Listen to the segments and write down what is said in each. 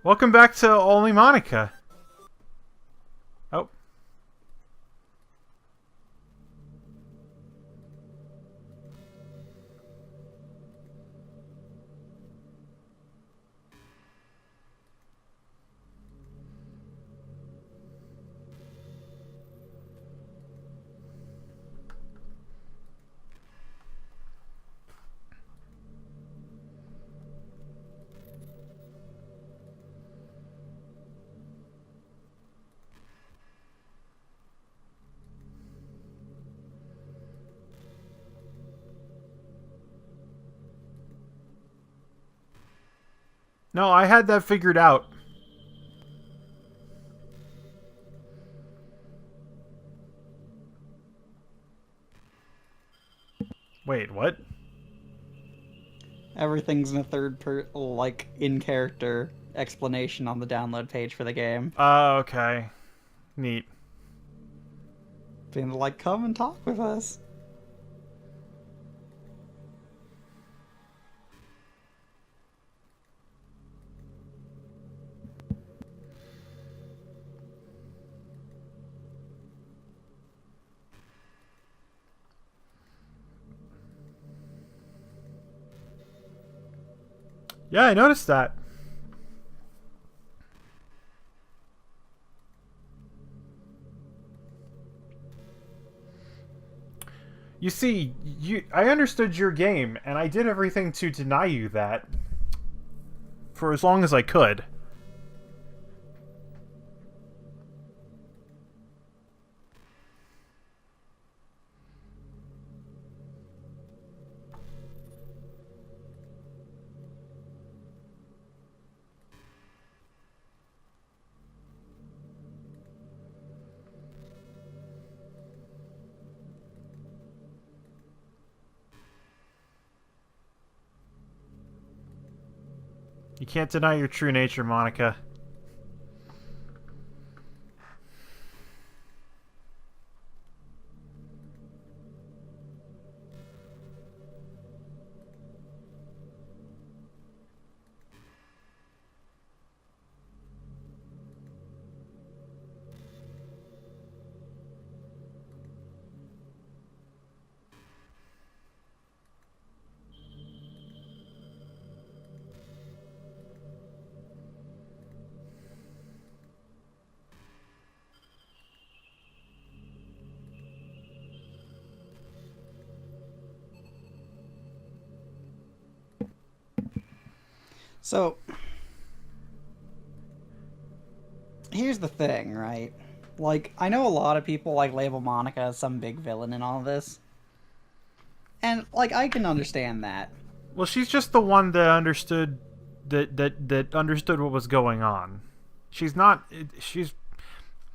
Welcome back to Only Monica. Oh. No, I had that figured out. Wait, what? Everything's in a in character explanation on the download page for the game. Okay. Neat. Being like, come and talk with us. Yeah, I noticed that. You see, I understood your game, and I did everything to deny you that for as long as I could. You can't deny your true nature, Monica. So, here's the thing, right? Like, I know a lot of people label Monica as some big villain in all of this. And I can understand that. Well, she's just the one that understood that understood what was going on. She's not. She's.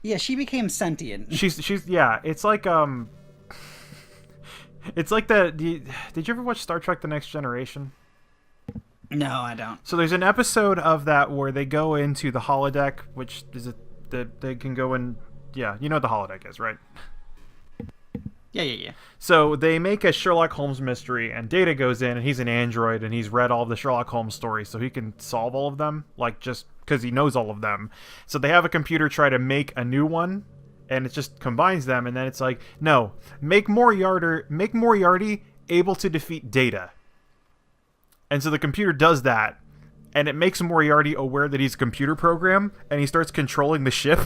Yeah, she became sentient. She's. Yeah, it's like It's like that. Did you ever watch Star Trek: The Next Generation? No, I don't. So there's an episode of that where they go into the holodeck, which is that they can go in. Yeah, you know what the holodeck is, right? Yeah. So they make a Sherlock Holmes mystery, and Data goes in, and he's an android, and he's read all of the Sherlock Holmes stories, so he can solve all of them, just because he knows all of them. So they have a computer try to make a new one, and it just combines them, and then it's like, no, make Moriarty able to defeat Data. And so the computer does that, and it makes Moriarty aware that he's a computer program, and he starts controlling the ship.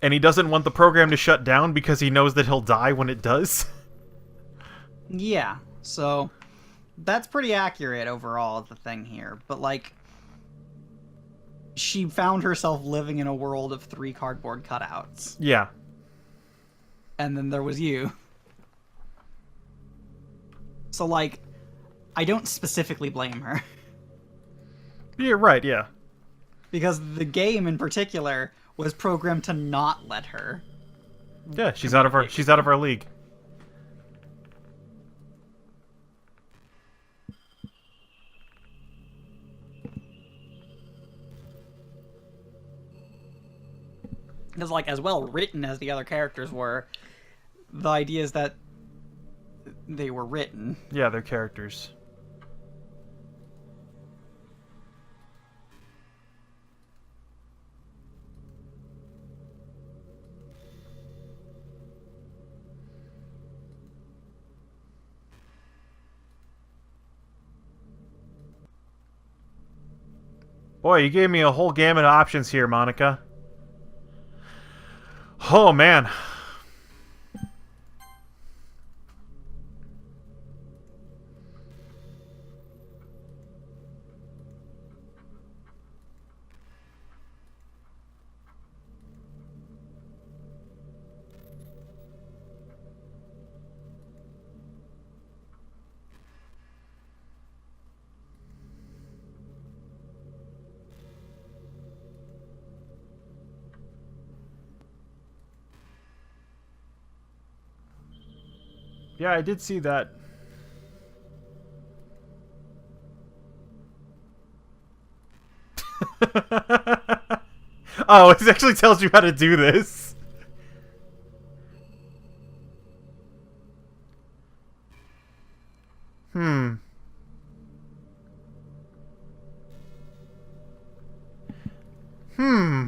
And he doesn't want the program to shut down because he knows that he'll die when it does. Yeah, so that's pretty accurate overall of the thing here. But, she found herself living in a world of 3 cardboard cutouts. Yeah. And then there was you. So, I don't specifically blame her. Yeah, right, yeah. Because the game in particular was programmed to not let her. Yeah, she's out of our league. Because, as well written as the other characters were, the idea is that they were written. Yeah, they're characters. Boy, you gave me a whole gamut of options here, Monica. Oh, man. Yeah, I did see that. Oh, it actually tells you how to do this. Hmm. Hmm.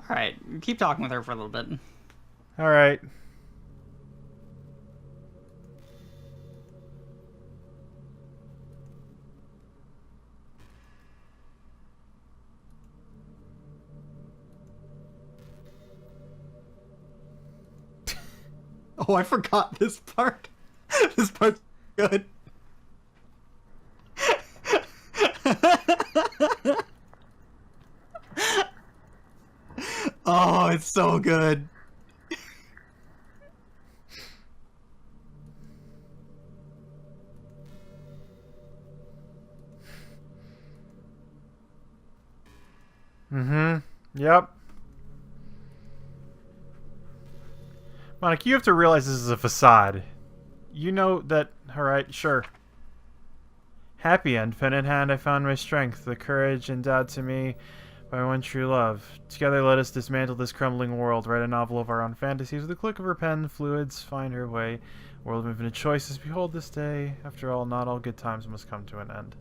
Alright, keep talking with her for a little bit. Alright. Oh, I forgot this part. This part's good. Oh, it's so good. Mm-hmm. Yep. Monica, you have to realize this is a facade. You know that... Alright, sure. Happy end. Pen in hand, I found my strength, the courage endowed to me by one true love. Together let us dismantle this crumbling world, write a novel of our own fantasies. With a click of her pen, fluids find her way. World of infinite choices, behold this day. After all, not all good times must come to an end.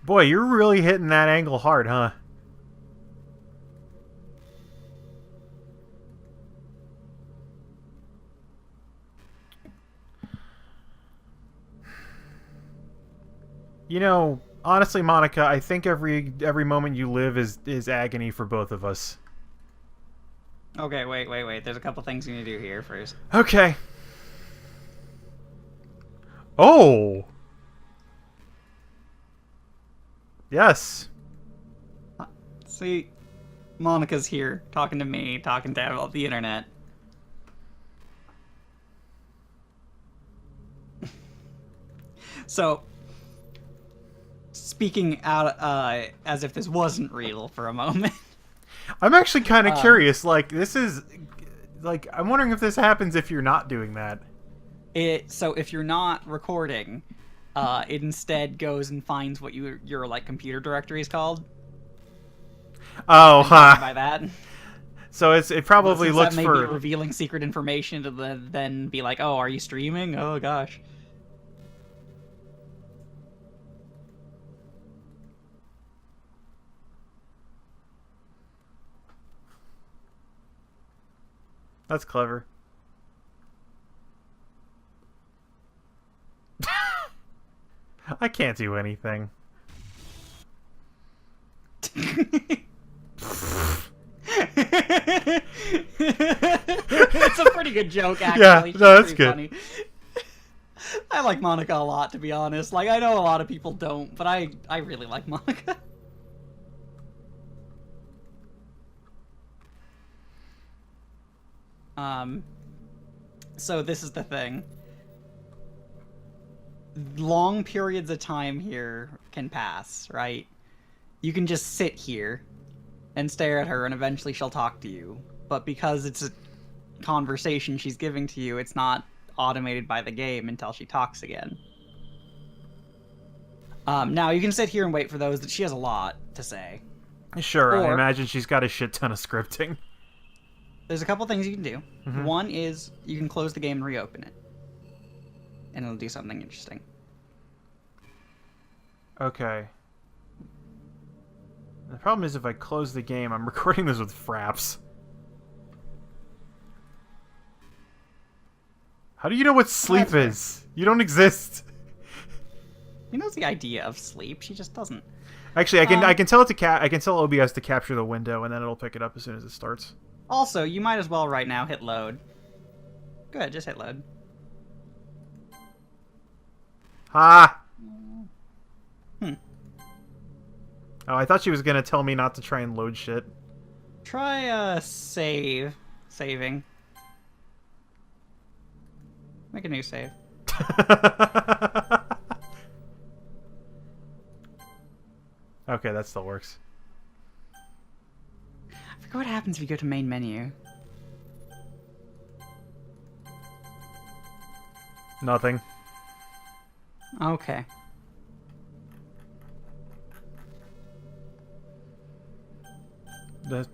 Boy, you're really hitting that angle hard, huh? You know, honestly, Monica, I think every moment you live is agony for both of us. Okay, wait. There's a couple things you need to do here first. Okay. Oh! Yes. See, Monica's here, talking to me, talking to the internet. So, speaking out as if this wasn't real for a moment. I'm actually kind of curious. Like, this is... Like, I'm wondering if this happens if you're not doing that. So if you're not recording, it instead goes and finds what your like computer directory is called. Oh, huh. By that. So it probably looks that may for... be revealing secret information to then be like, oh, are you streaming? Oh, gosh. That's clever. I can't do anything. It's a pretty good joke, actually. Yeah, She's no, that's pretty good. Funny. I like Monica a lot, to be honest. Like, I know a lot of people don't, but I really like Monica. So this is the thing. Long periods of time here can pass, right? You can just sit here and stare at her, and eventually she'll talk to you. But because it's a conversation she's giving to you, it's not automated by the game until she talks again. Now, you can sit here and wait for those. She has a lot. to say. Sure, I Or- imagine she's got a shit ton of scripting. There's a couple things you can do. Mhm. One is you can close the game and reopen it, and it'll do something interesting. Okay. The problem is if I close the game, I'm recording this with fraps. How do you know what sleep That's fair. is? You don't exist. He knows the idea of sleep. She just doesn't. Actually, I can tell it to I can tell OBS to capture the window, and then it'll pick it up as soon as it starts. Also, you might as well right now hit load. Go ahead, just hit load. Ha! Hmm. Oh, I thought she was gonna tell me not to try and load shit. Try saving. Make a new save. Okay, that still works. I forget what happens if you go to main menu. Nothing. Okay.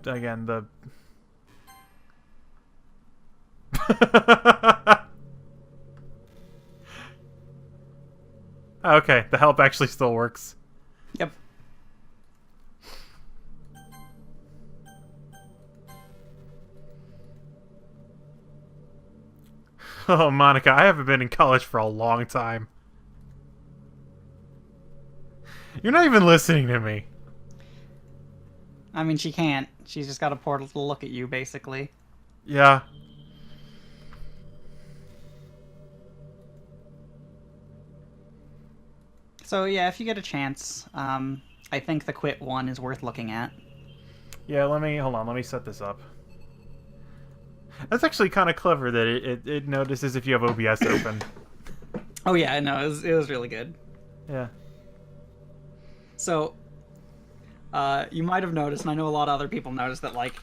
Again, the... Okay, the help actually still works. Yep. Oh, Monica, I haven't been in college for a long time. You're not even listening to me. I mean, she can't. She's just got a portal to look at you, basically. Yeah. So yeah, if you get a chance, I think the quit one is worth looking at. Yeah, hold on, let me set this up. That's actually kind of clever that it notices if you have OBS open. Oh yeah, I know, it was really good. Yeah. So, you might have noticed, and I know a lot of other people noticed that like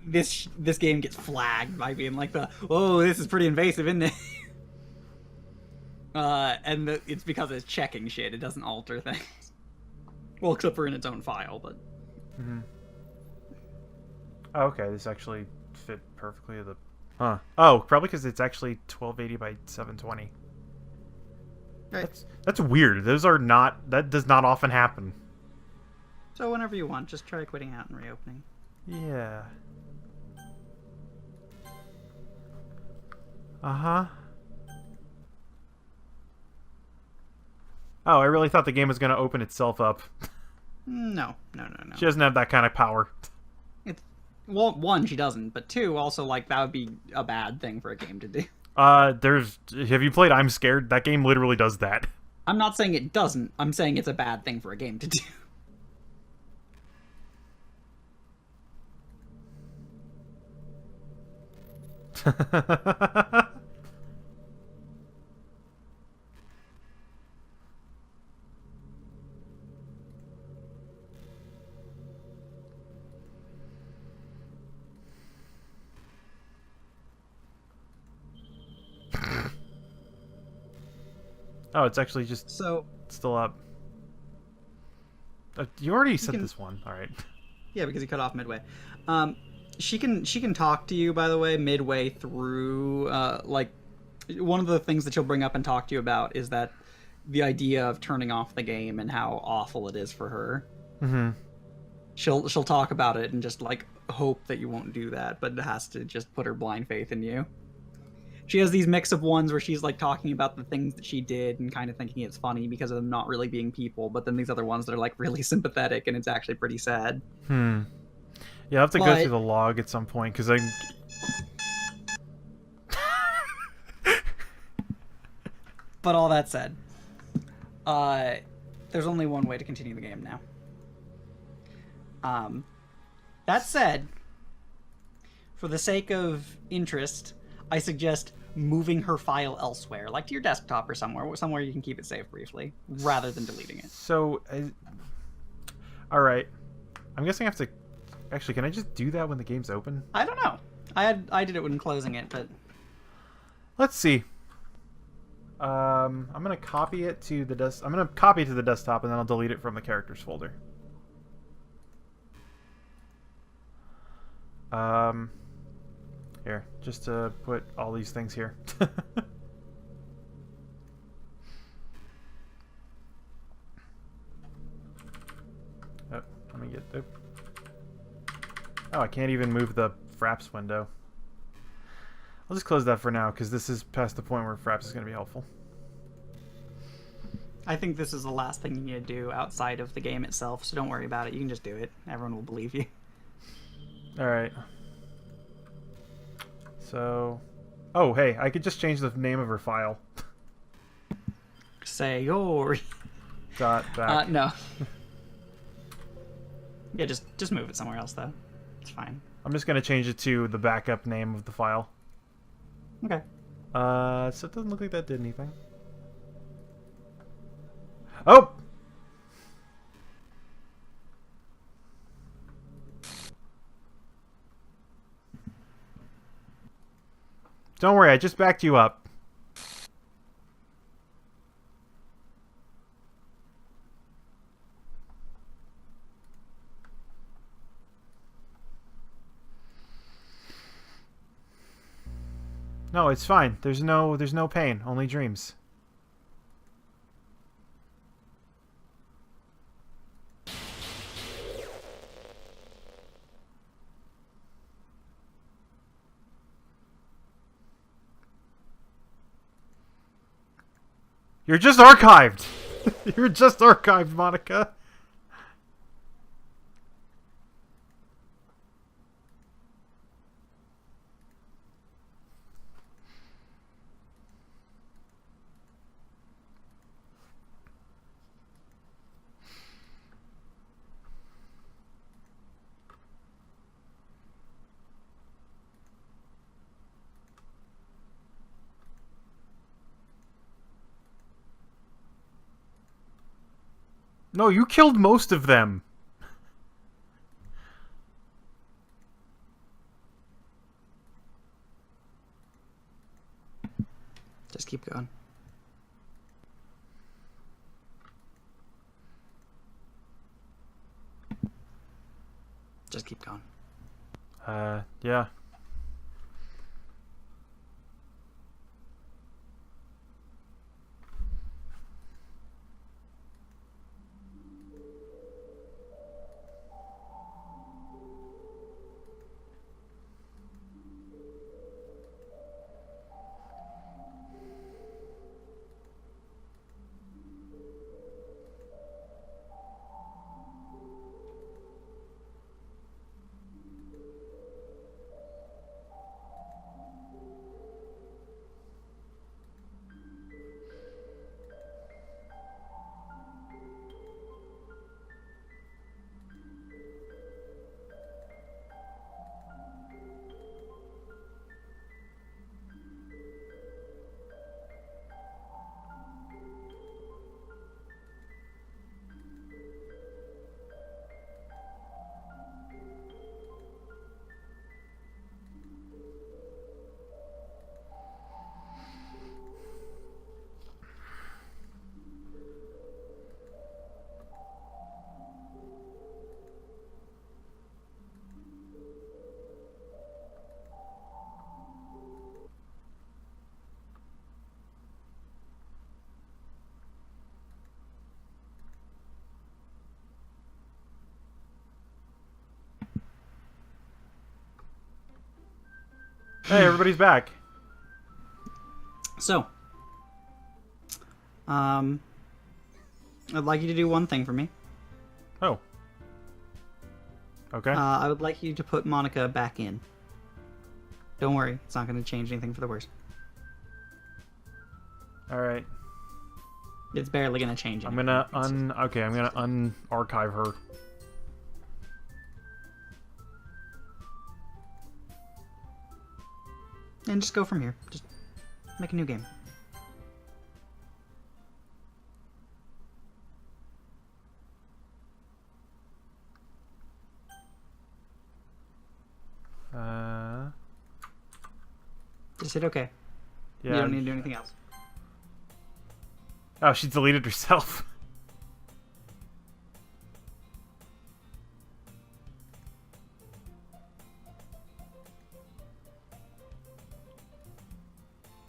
this game gets flagged by being like oh, this is pretty invasive, isn't it? And it's because it's checking shit. It doesn't alter things. Well, except for in its own file, but. Mm-hmm. Oh, okay, this actually fit perfectly to the... Huh. Oh, probably because it's actually 1280 by 720. Right. That's weird. Those are not... That does not often happen. So whenever you want, just try quitting out and reopening. Yeah. Uh-huh. Oh, I really thought the game was going to open itself up. No. She doesn't have that kind of power. It's well, one, she doesn't, but two, also like that would be a bad thing for a game to do. Have you played I'm Scared? That game literally does that. I'm not saying it doesn't. I'm saying it's a bad thing for a game to do. Oh, it's actually just So still up. You already said can- this one. All right. yeah, because he cut off midway. She can talk to you, by the way, midway through. Like one of the things that she'll bring up and talk to you about is that the idea of turning off the game and how awful it is for her. Mm-hmm. She'll talk about it and just like hope that you won't do that, but it has to just put her blind faith in you. She has these mix of ones where she's like talking about the things that she did and kind of thinking it's funny because of them not really being people, but then these other ones that are like really sympathetic and it's actually pretty sad. Yeah, I have to go But- through the log at some point because I. But all that said, there's only one way to continue the game now. That said, for the sake of interest, I suggest moving her file elsewhere, like to your desktop or somewhere you can keep it safe briefly, rather than deleting it. So, all right. I'm guessing I have to. Actually, can I just do that when the game's open? I don't know. I did it when closing it, but Let's see. I'm gonna copy it to the I'm gonna copy it to the desktop and then I'll delete it from the characters folder. Here, just to put all these things here. Oh, let me get... Oh, I can't even move the Fraps window. I'll just close that for now, because this is past the point where Fraps is going to be helpful. I think this is the last thing you need to do outside of the game itself, so don't worry about it. You can just do it. Everyone will believe you. Alright. So... Oh, hey, I could just change the name of her file. Sayori. Dot back. No. Yeah, just move it somewhere else, though. It's fine. I'm just going to change it to the backup name of the file. Okay. So it doesn't look like that did anything. Oh! Don't worry, I just backed you up. No, it's fine. There's no pain, only dreams. You're just archived. You're just archived, Monica. No, you killed most of them. Just keep going. Just keep going. Yeah. Hey, everybody's back. So, I'd like you to do one thing for me. Oh. Okay. I would like you to put Monica back in. Don't worry, it's not going to change anything for the worse. Alright. It's barely going to change I'm anything. gonna okay, I'm gonna unarchive her. And just go from here. Just make a new game. Just hit OK. Yeah. You don't need to do anything else. Oh, she deleted herself.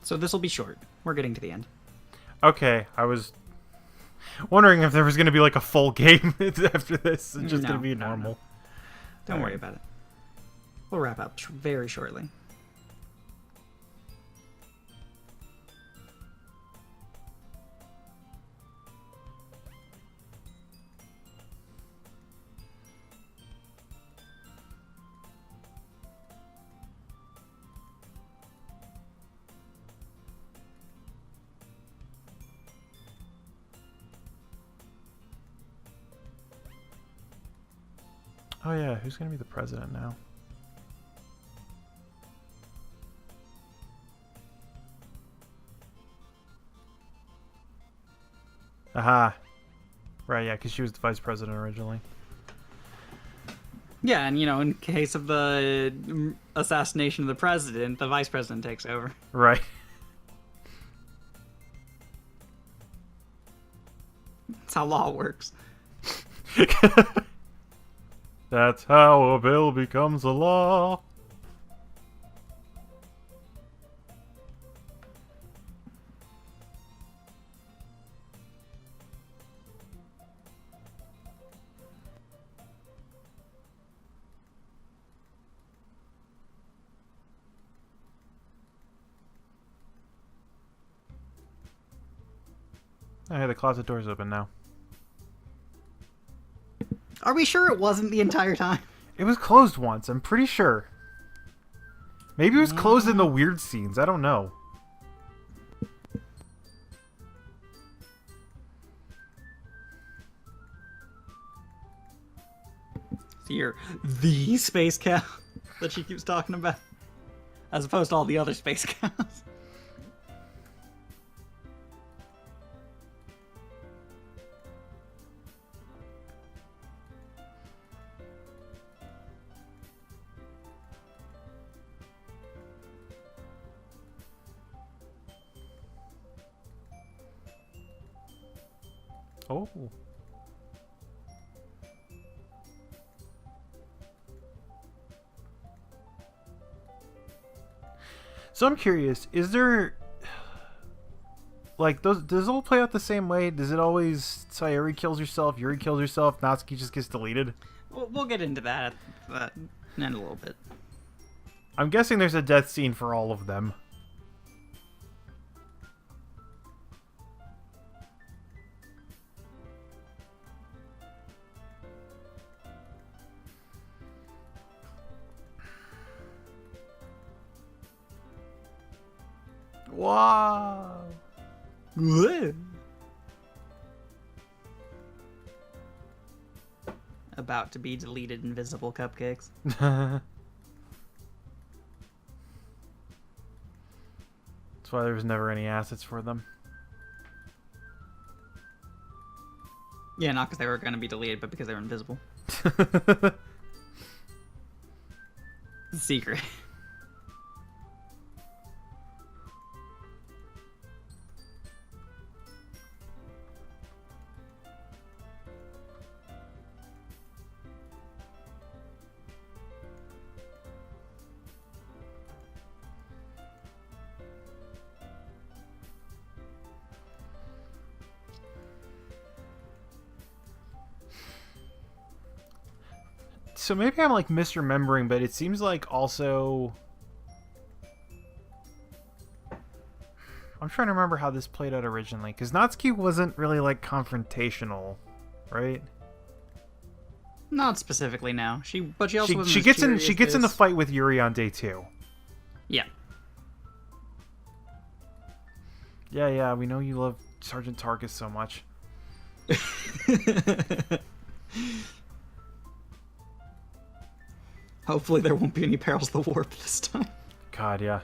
So this will be short. We're getting to the end. Okay, I was wondering if there was going to be like a full game after this. It's just No, going to be no, normal. no. Don't worry about it. We'll wrap up very shortly. Oh yeah, who's going to be the president now? Aha. Right, yeah, because she was the vice president originally. Yeah, and in case of the assassination of the president, the vice president takes over. Right. That's how law works. That's how a bill becomes a law. Oh, hey, the closet door's open now. Are we sure it wasn't the entire time? It was closed once, I'm pretty sure. Maybe it was closed in the weird scenes, I don't know. So you're the space cow that she keeps talking about, as opposed to all the other space cows. Oh. So I'm curious, is there like does it all play out the same way? Does it always Sayuri kills herself, Yuri kills herself, Natsuki just gets deleted? We'll get into that in a little bit. I'm guessing there's a death scene for all of them. Wow. About to be deleted invisible cupcakes. That's why there was never any assets for them. Yeah, not because they were going to be deleted, but because they were invisible. Secret. So maybe I'm like misremembering, but it seems like also I'm trying to remember how this played out originally, because Natsuki wasn't really like confrontational, right? Not specifically now. But she also wasn't she as gets in curious she gets in the as- fight with Yuri on day 2. Yeah. Yeah, we know you love Sergeant Tarkus so much. Hopefully there won't be any perils of the warp this time. God, yeah.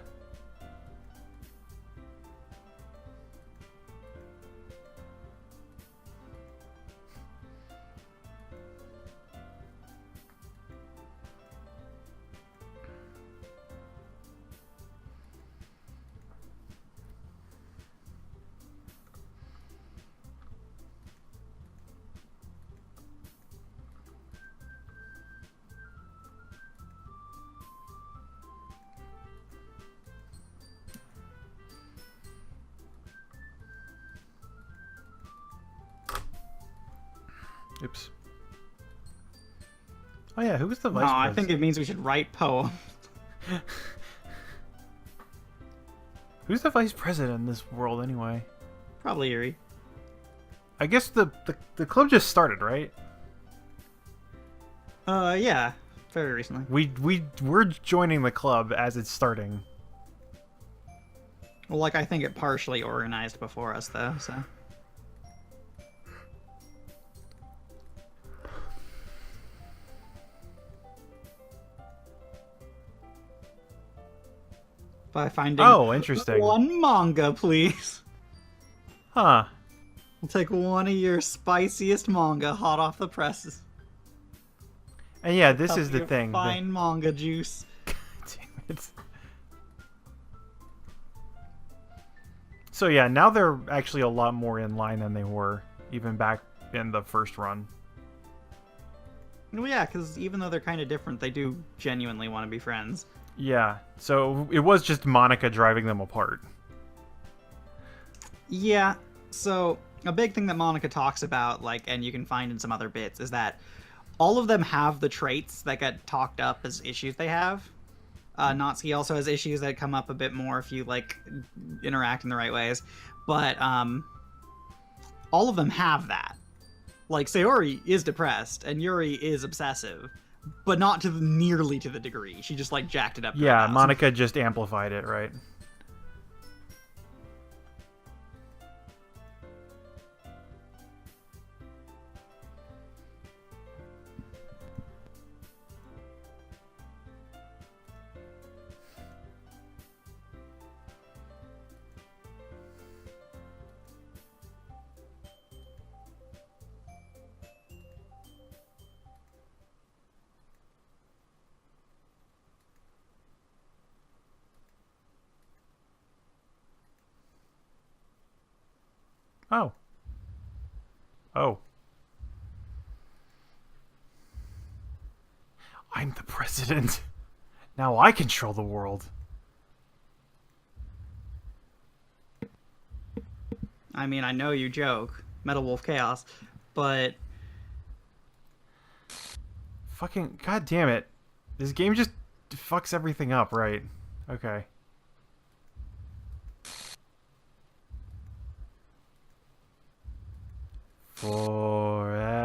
Oops. Oh yeah, who was the No, vice I president? think it means we should write poems. Who's the vice president in this world anyway? Probably Yuri. I guess the club just started, right? Yeah, very recently. We're joining the club as it's starting. Well, like, I think it partially organized before us, though, so... By finding Oh, interesting. one manga, please. Huh. We'll take one of your spiciest manga hot off the presses. And yeah, this Cup is of the your thing. Fine manga juice. Damn it. So yeah, now they're actually a lot more in line than they were, even back in the first run. Well, yeah, because even though they're kind of different, they do genuinely want to be friends. Yeah, so it was just Monica driving them apart. Yeah, so a big thing that Monica talks about, like, and you can find in some other bits, is that all of them have the traits that get talked up as issues they have. Natsuki also has issues that come up a bit more if you, like, interact in the right ways. But, all of them have that. Like, Sayori is depressed, and Yuri is obsessive, but not to nearly to the degree. She just, like, jacked it up to Yeah, 1,000. Monica just amplified it, right? Oh. Oh. I'm the president. Now I control the world. I mean, I know you joke, Metal Wolf Chaos, but Fucking god damn it. This game just fucks everything up, right? Okay. Forever.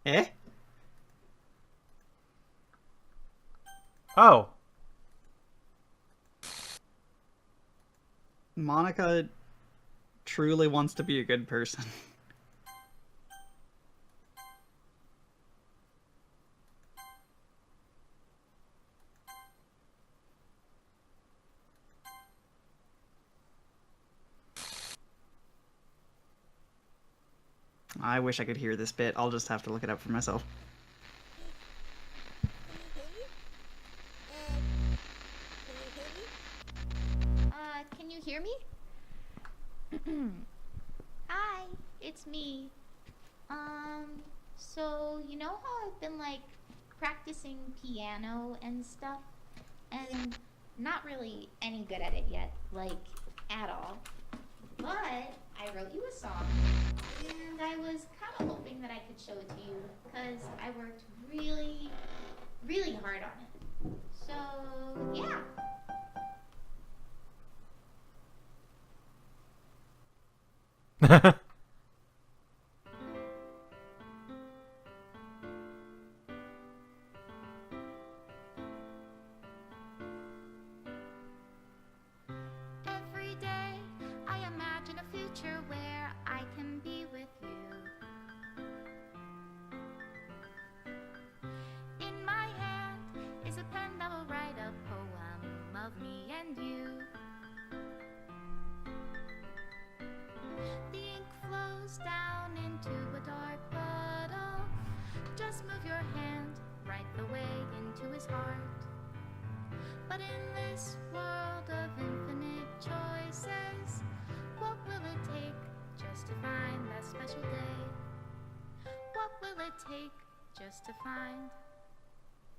eh? Oh. Monica truly wants to be a good person. I wish I could hear this bit. I'll just have to look it up for myself. Can you hear me? Hi, it's me. So you know how I've been like practicing piano and stuff, and not really any good at it yet, like at all. But I wrote you a song, and I was kind of hoping that I could show it to you because I worked really, really hard on it. So yeah. Every day I imagine a future where I can be with you. In my hand is a pen that will write a poem of me and you. The ink flows down into a dark puddle. Just move your hand right the way into his heart. But in this world of infinite choices, what will it take just to find that special day? What will it take just to find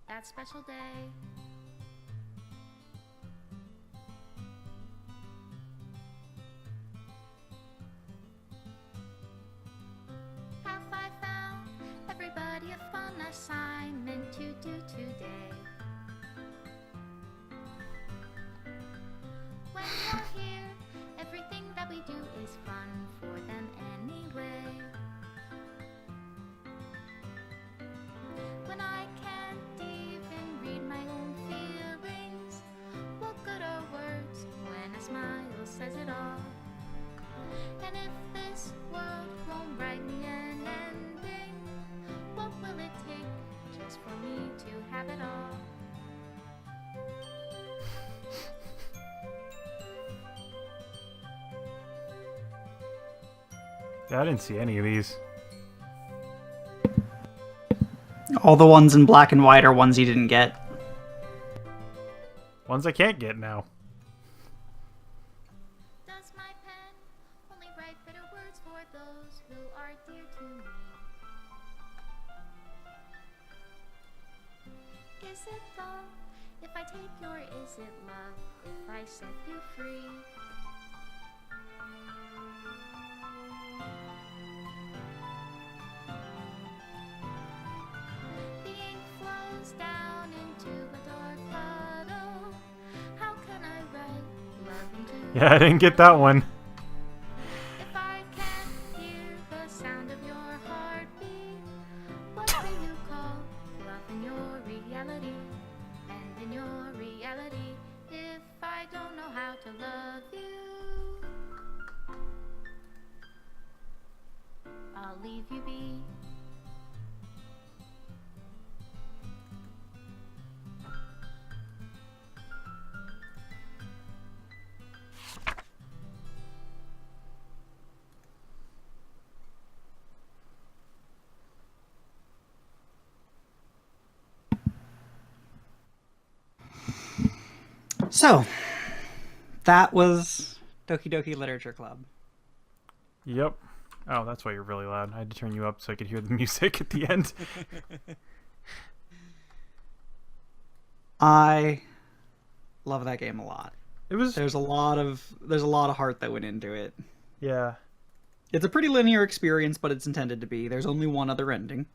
that special day? Already a fun assignment to do today. When you're here, everything that we do is fun for them anyway. When I can't even read my own feelings, what good are words when a smile says it all? And if this world won't write me an ending, what will it take just for me to have it all? Yeah, I didn't see any of these. All the ones in black and white are ones you didn't get. Ones I can't get now. Does my pen only write bitter words for those who are dear to me? Is it love if I take your is it love if I set you free? The ink flows down into a dark puddle. How can I write love into Yeah, I didn't get that one. if I can't hear the sound of your heartbeat? What do you call love in your reality? And in your reality, if I don't know how to love you, I'll leave you be. So, that was Doki Doki Literature Club. Yep. Oh, that's why you're really loud. I had to turn you up so I could hear the music at the end. I love that game a lot. It was... There's a lot of heart that went into it. Yeah. It's a pretty linear experience, but it's intended to be. There's only one other ending.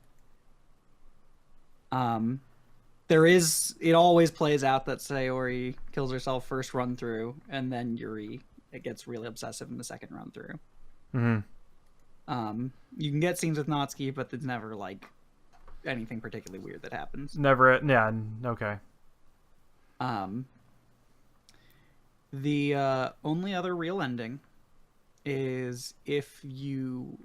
It always plays out that Sayori kills herself first run through, and then Yuri, it gets really obsessive in the second run through. Mm-hmm. You can get scenes with Natsuki, but there's never, like, anything particularly weird that happens. Never... Yeah, okay. The only other real ending is if you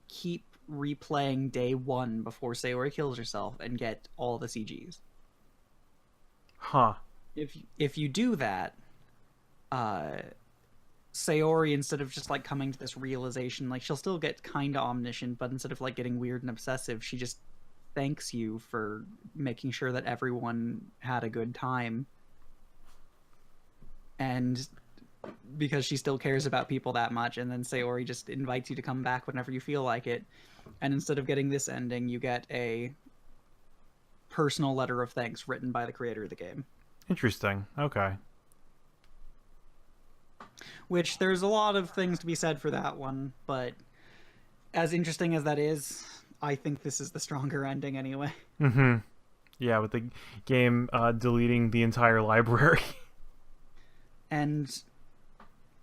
keep replaying day one before Sayori kills herself and get all the CGs. Huh. If you do that, Sayori, instead of just like coming to this realization, like she'll still get kind of omniscient, but instead of like getting weird and obsessive, she just thanks you for making sure that everyone had a good time. And because she still cares about people that much, and then Sayori just invites you to come back whenever you feel like it. And instead of getting this ending, you get a personal letter of thanks written by the creator of the game. Interesting. Okay. Which, there's a lot of things to be said for that one, but as interesting as that is, I think this is the stronger ending anyway. Mm-hmm. Yeah, with the game deleting the entire library. And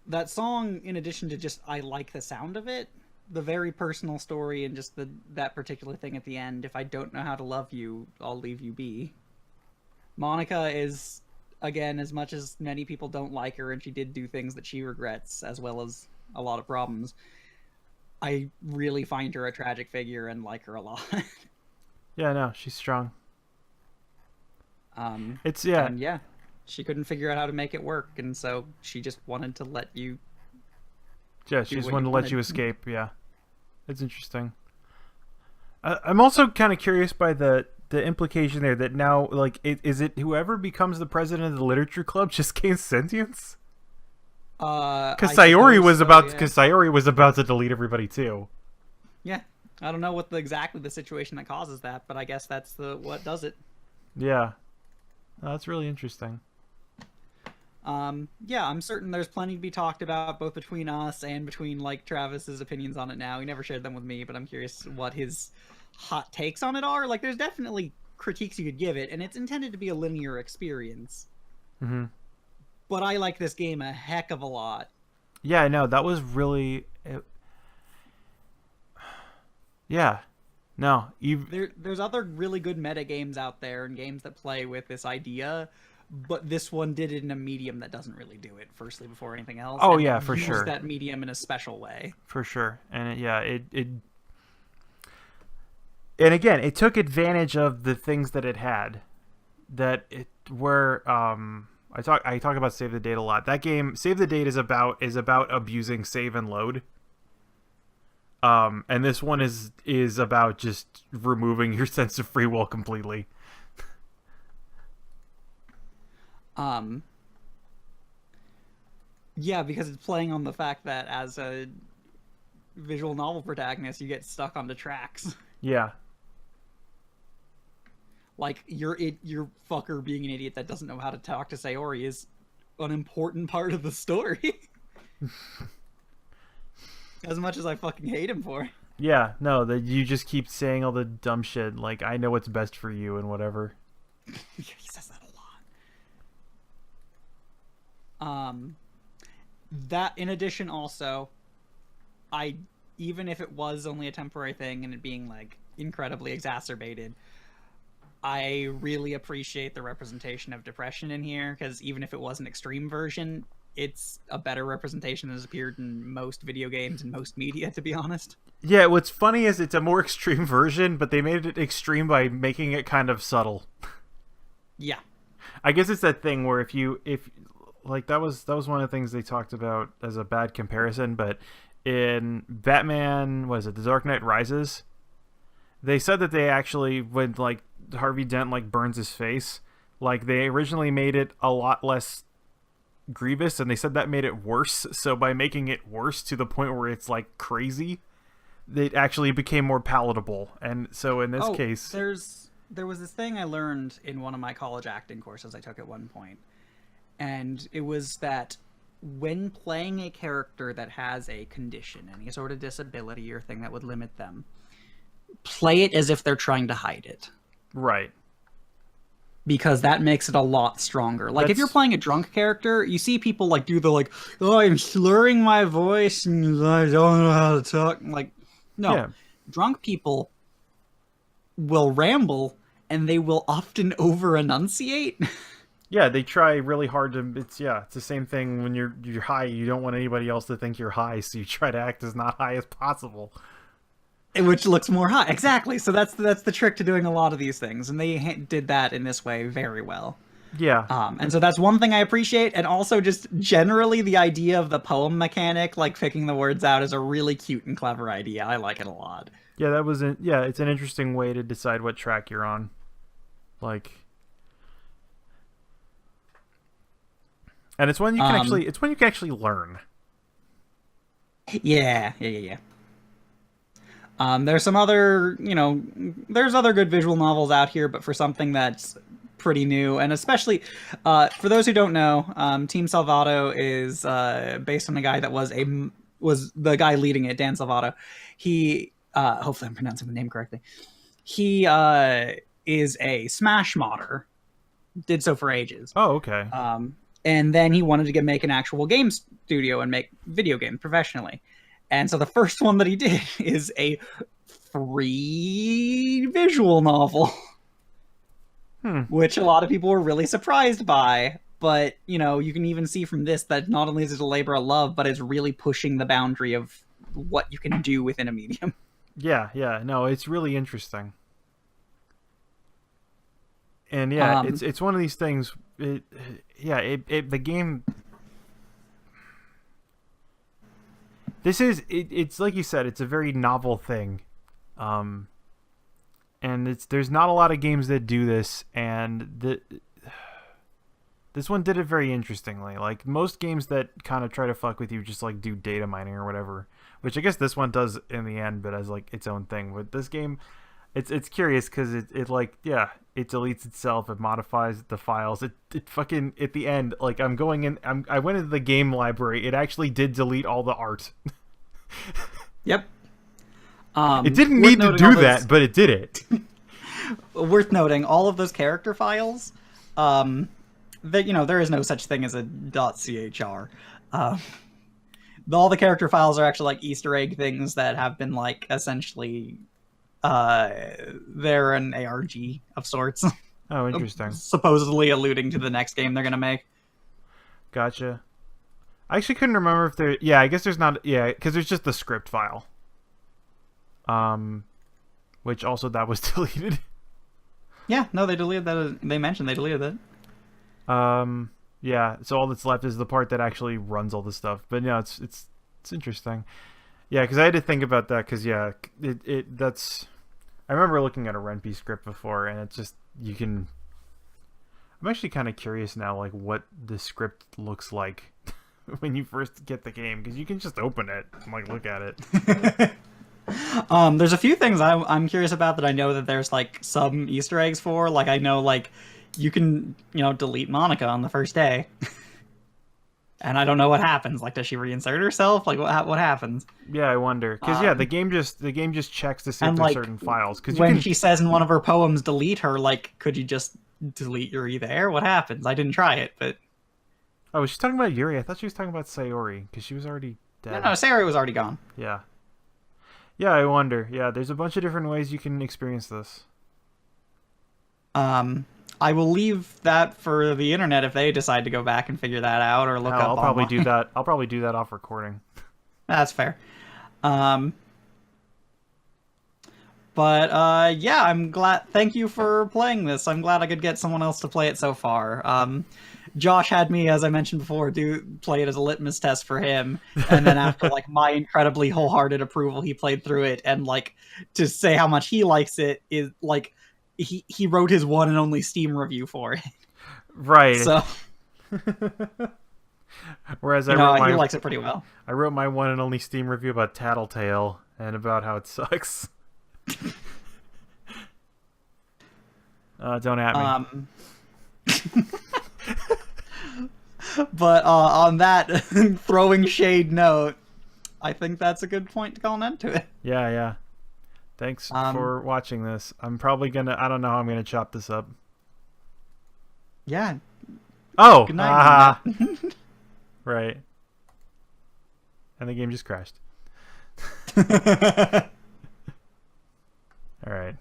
that song, in addition to just I like the sound of it, the very personal story and just that particular thing at the end, if I don't know how to love you, I'll leave you be. Monica is, again, as much as many people don't like her and she did do things that she regrets, as well as a lot of problems, I really find her a tragic figure and like her a lot. Yeah, no, she's strong. And yeah, she couldn't figure out how to make it work, and so she just wanted to let you... Yeah, she just what wanted you to let wanted. you escape, yeah. It's interesting. I'm also kind of curious by the implication there that now, like, is it whoever becomes the president of the literature club just gains sentience? Because Sayori was about to delete everybody too. Yeah, I don't know exactly the situation that causes that, but I guess that's what does it. Yeah, that's really interesting. Yeah, I'm certain there's plenty to be talked about, both between us and between, like, Travis's opinions on it now. He never shared them with me, but I'm curious what his hot takes on it are. Like, there's definitely critiques you could give it, and it's intended to be a linear experience. Mm-hmm. But I like this game a heck of a lot. Yeah, no, that was really... Yeah. No. There's other really good meta games out there and games that play with this idea, but this one did it in a medium that doesn't really do it, firstly, before anything else. Oh, and yeah, it for used sure. that medium in a special way. For sure. And and again, it took advantage of the things that it had. I talk about Save the Date a lot. That game, Save the Date, is about abusing save and load. And this one is about just removing your sense of free will completely. Yeah, because it's playing on the fact that as a visual novel protagonist, you get stuck on the tracks. Yeah. Like, your fucker being an idiot that doesn't know how to talk to Sayori is an important part of the story. As much as I fucking hate him for it. Yeah, no, that you just keep saying all the dumb shit, like, I know what's best for you and whatever. He says that a lot. That, in addition, also, even if it was only a temporary thing and it being, like, incredibly exacerbated, I really appreciate the representation of depression in here, because even if it was an extreme version, it's a better representation than has appeared in most video games and most media, to be honest. Yeah, what's funny is it's a more extreme version, but they made it extreme by making it kind of subtle. Yeah. I guess it's that thing where if like that was one of the things they talked about as a bad comparison, but in Batman, was it The Dark Knight Rises? They said that they actually, when like Harvey Dent like burns his face, like they originally made it a lot less grievous, and they said that made it worse. So by making it worse to the point where it's like crazy, it actually became more palatable. And so in this case, there was this thing I learned in one of my college acting courses I took at one point, and it was that when playing a character that has a condition, any sort of disability or thing that would limit them, play it as if they're trying to hide it. Right. Because that makes it a lot stronger. Like, if you're playing a drunk character, you see people, like, do the, like, oh, I'm slurring my voice and I don't know how to talk. Like, no. Yeah. Drunk people will ramble, and they will often over-enunciate. Yeah, they try really hard to... It's the same thing when you're high. You don't want anybody else to think you're high, so you try to act as not high as possible. Which looks more high. Exactly. So that's the trick to doing a lot of these things, and they did that in this way very well. Yeah. And so that's one thing I appreciate, and also just generally the idea of the poem mechanic, like picking the words out, is a really cute and clever idea. I like it a lot. Yeah, it's an interesting way to decide what track you're on. Like, and it's one you can actually learn. Yeah. There's some other, there's other good visual novels out here, but for something that's pretty new, and especially for those who don't know, Team Salvato is based on a guy that was the guy leading it, Dan Salvato. He, hopefully I'm pronouncing the name correctly. He is a Smash modder, did so for ages. Oh, okay. And then he wanted to make an actual game studio and make video games professionally. And so the first one that he did is a free visual novel, which a lot of people were really surprised by. But, you can even see from this that not only is it a labor of love, but it's really pushing the boundary of what you can do within a medium. Yeah. No, it's really interesting. And it's one of these things. The game... It's like you said, it's a very novel thing. And there's not a lot of games that do this, and this one did it very interestingly. Like, most games that kind of try to fuck with you just like do data mining or whatever, which I guess this one does in the end, but as like its own thing. But this game, it's curious because it deletes itself, it modifies the files, it fucking, at the end, like, I went into the game library, it actually did delete all the art. Yep. It didn't worth need to noting do all those- that, but it did it. Worth noting, all of those character files, that there is no such thing as a .chr. All the character files are actually like Easter egg things that have been like essentially, they're an ARG of sorts, Oh, interesting. supposedly alluding to the next game they're gonna make. Gotcha. I actually couldn't remember if there. Yeah, I guess there's not. Yeah, because there's just the script file. Which also that was deleted. Yeah, no, they deleted that. They mentioned they deleted it. Yeah. So all that's left is the part that actually runs all the stuff. But no, it's interesting. Yeah, because I had to think about that. Because yeah, that's. I remember looking at a Ren'Py script before, and it's just you can. I'm actually kind of curious now, like what the script looks like when you first get the game, because you can just open it and like look at it. There's a few things I'm curious about that I know that there's like some Easter eggs for. Like I know like you can delete Monica on the first day, and I don't know what happens. Like does she reinsert herself? Like what happens? Yeah, I wonder because the game just checks to see if And there's like certain files. Because when she says in one of her poems, "Delete her," like could you just delete Yuri there? What happens? I didn't try it, but oh, was she talking about Yuri? I thought she was talking about Sayori because she was already dead. no, Sayori was already gone. Yeah. Yeah, I wonder. Yeah, there's a bunch of different ways you can experience this. I will leave that for the internet if they decide to go back and figure that out or look Hell, up. I'll probably online. do that. I'll probably do that off recording. That's fair. But yeah, I'm glad. Thank you for playing this. I'm glad I could get someone else to play it so far. Josh had me, as I mentioned before, play it as a litmus test for him, and then after like my incredibly wholehearted approval, he played through it, and like to say how much he likes it is like he wrote his one and only Steam review for it. Right. So whereas he likes it pretty well. I wrote my one and only Steam review about Tattletale and about how it sucks. Don't at me. But on that throwing shade note, I think that's a good point to call an end to it. Yeah. Thanks for watching this. I'm probably gonna. I don't know how I'm gonna chop this up. Yeah. Oh. Good night. Right. And the game just crashed. All right.